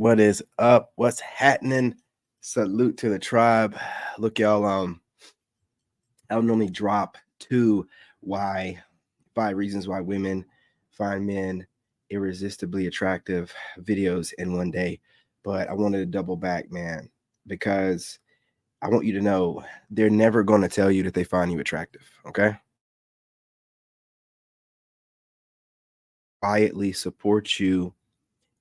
What is up? What's happening? Salute to the tribe. Look, y'all, I would normally drop why 5 reasons why women find men irresistibly attractive videos in one day. But I wanted to double back, man, because I want you to know they're never going to tell you that they find you attractive. Okay. Quietly support you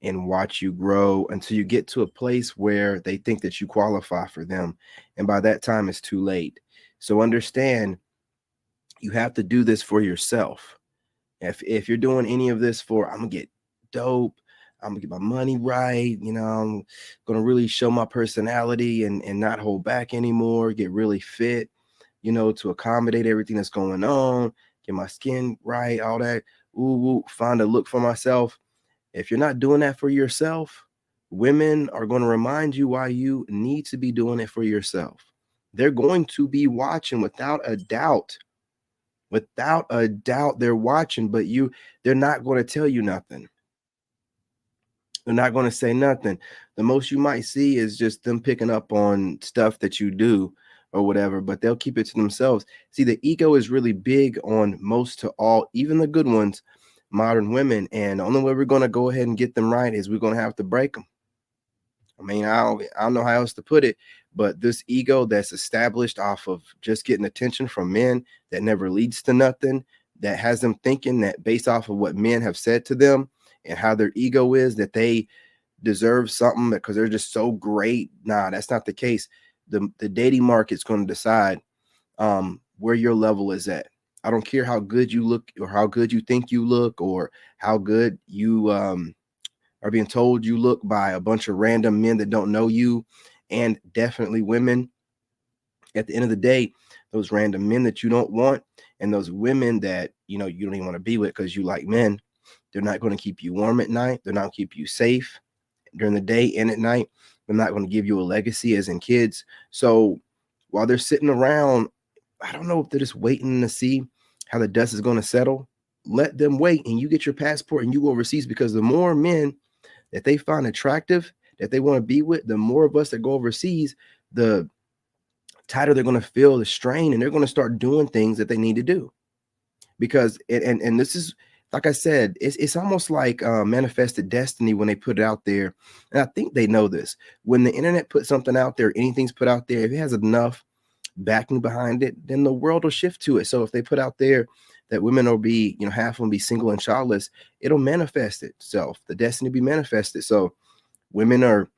and watch you grow until you get to a place where they think that you qualify for them. And by that time, it's too late. So understand you have to do this for yourself. If you're doing any of this for, I'm gonna get dope, I'm gonna get my money right, I'm gonna really show my personality and not hold back anymore, get really fit, to accommodate everything that's going on, get my skin right, all that. Ooh, find a look for myself. If you're not doing that for yourself, women are going to remind you why you need to be doing it for yourself. They're going to be watching without a doubt. Without a doubt, they're watching, but they're not going to tell you nothing. They're not going to say nothing. The most you might see is just them picking up on stuff that you do or whatever, but they'll keep it to themselves. See, the ego is really big on most to all, even the good ones, modern women. And the only way we're going to go ahead and get them right is we're going to have to break them. I mean, I don't know how else to put it, but this ego that's established off of just getting attention from men that never leads to nothing, that has them thinking that based off of what men have said to them and how their ego is, that they deserve something because they're just so great. Nah, that's not the case. The dating market's going to decide where your level is at. I don't care how good you look or how good you think you look or how good you are being told you look by a bunch of random men that don't know you, and definitely women. At the end of the day, those random men that you don't want and those women that you don't even want to be with because you like men, they're not going to keep you warm at night. They're not going to keep you safe during the day and at night. They're not going to give you a legacy as in kids. So while they're sitting around, I don't know if they're just waiting to see how the dust is going to settle. Let them wait and you get your passport and you go overseas, because the more men that they find attractive, that they want to be with, the more of us that go overseas, the tighter they're going to feel the strain, and they're going to start doing things that they need to do. Because and this is, like I said, it's almost like manifested destiny when they put it out there. And I think they know this. When the internet puts something out there, anything's put out there, if it has enough backing behind it, then the world will shift to it. So if they put out there that women will be, half of them be single and childless, it'll manifest itself. The destiny be manifested. So women are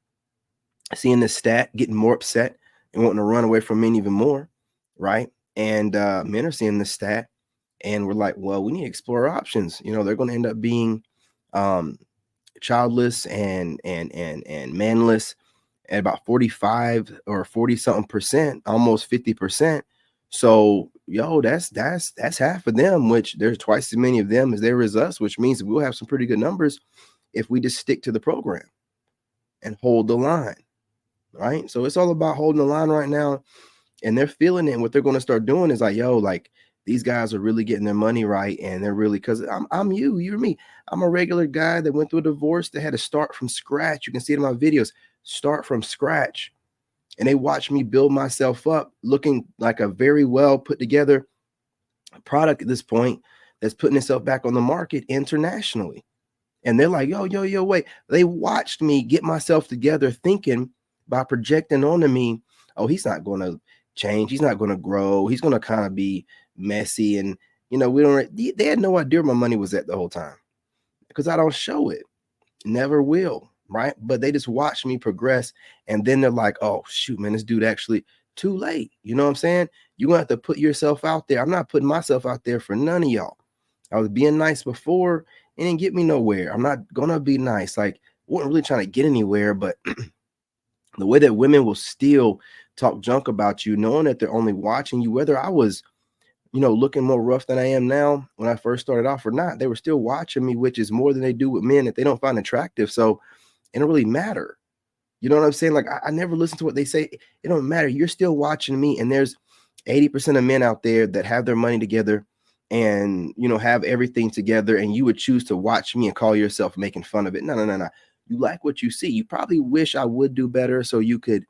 seeing this stat, getting more upset and wanting to run away from men even more, right? And men are seeing this stat, and we're like, well, we need to explore options. They're going to end up being childless and manless at about 45 or 40 something percent, almost 50%. So, that's half of them, which there's twice as many of them as there is us, which means we'll have some pretty good numbers if we just stick to the program and hold the line. Right. So it's all about holding the line right now. And they're feeling it. And what they're going to start doing is like these guys are really getting their money right. And they're really, because I'm you're me. I'm a regular guy that went through a divorce, that had to start from scratch. You can see it in my videos, start from scratch. And they watch me build myself up looking like a very well put together product at this point that's putting itself back on the market internationally. And they're like, yo, wait. They watched me get myself together thinking by projecting onto me, oh, he's not going to change. He's not going to grow. He's going to kind of be messy. And, they had no idea where my money was at the whole time, because I don't show it. Never will. Right. But they just watch me progress. And then they're like, oh, shoot, man, this dude actually too late. You know what I'm saying? You're going to have to put yourself out there. I'm not putting myself out there for none of y'all. I was being nice before. It didn't get me nowhere. I'm not gonna be nice. Like, I wasn't really trying to get anywhere, but the way that women will still talk junk about you, knowing that they're only watching you, whether I was, looking more rough than I am now when I first started off or not, they were still watching me, which is more than they do with men that they don't find attractive. So it don't really matter. You know what I'm saying? Like, I never listen to what they say. It don't matter. You're still watching me, and there's 80% of men out there that have their money together and have everything together, and you would choose to watch me and call yourself making fun of it. No. you like what you see. You probably wish I would do better so you could,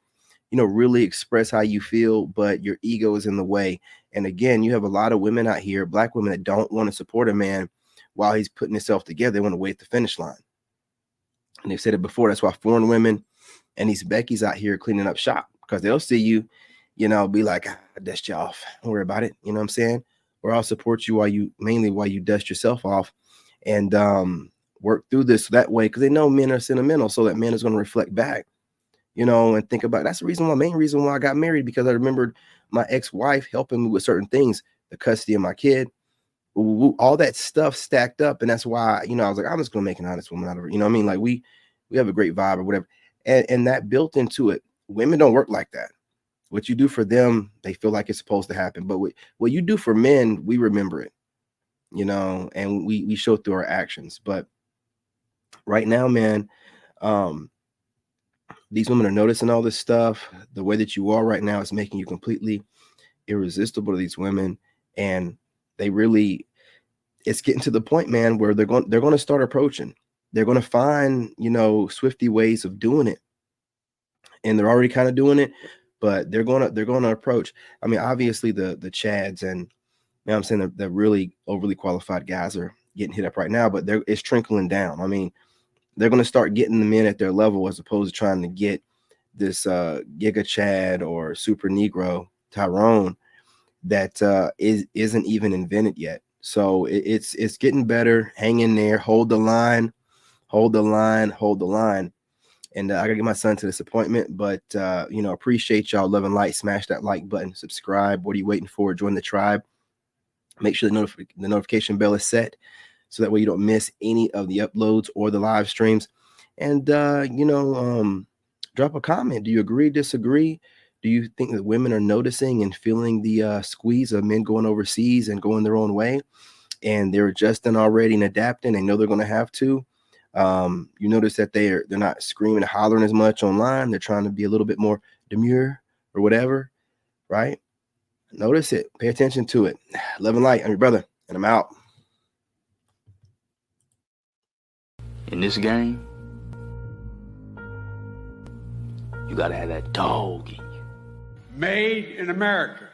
really express how you feel, but your ego is in the way. And again, you have a lot of women out here, black women, that don't want to support a man while he's putting himself together. They want to wait at the finish line. And they've said it before. That's why foreign women and these Beckys out here cleaning up shop, because they'll see you, be like, I dust you off. Don't worry about it. You know what I'm saying? Or I'll support you while you dust yourself off and work through this that way, because they know men are sentimental. So that man is going to reflect back, and think about it. That's the main reason why I got married, because I remembered my ex-wife helping me with certain things, the custody of my kid, all that stuff stacked up. And that's why, I was like, I'm just going to make an honest woman out of her. You know what I mean? Like we have a great vibe or whatever. And that built into it. Women don't work like that. What you do for them, they feel like it's supposed to happen. But what you do for men, we remember it, and we show through our actions. But right now, man, these women are noticing all this stuff. The way that you are right now is making you completely irresistible to these women. And it's getting to the point, man, where they're going to start approaching. They're going to find, swifty ways of doing it. And they're already kind of doing it, but they're going to approach. I mean, obviously the Chads and, I'm saying, the really overly qualified guys are getting hit up right now, but it's trickling down. I mean, they're going to start getting the men at their level, as opposed to trying to get this Giga Chad or Super Negro Tyrone that isn't even invented yet. So it's getting better. Hang in there. Hold the line. Hold the line. Hold the line. And I gotta get my son to this appointment, but appreciate y'all. Love and light. Smash that like button. Subscribe. What are you waiting for? Join the tribe. Make sure the notification bell is set, so that way you don't miss any of the uploads or the live streams. And drop a comment. Do you agree? Disagree? Do you think that women are noticing and feeling the squeeze of men going overseas and going their own way, and they're adjusting already and adapting? They know they're going to have to. You notice that they're not screaming and hollering as much online. They're trying to be a little bit more demure or whatever, right? Notice it. Pay attention to it. Love and light. I'm your brother, and I'm out. In this game, you gotta have that dog in you. Made in America.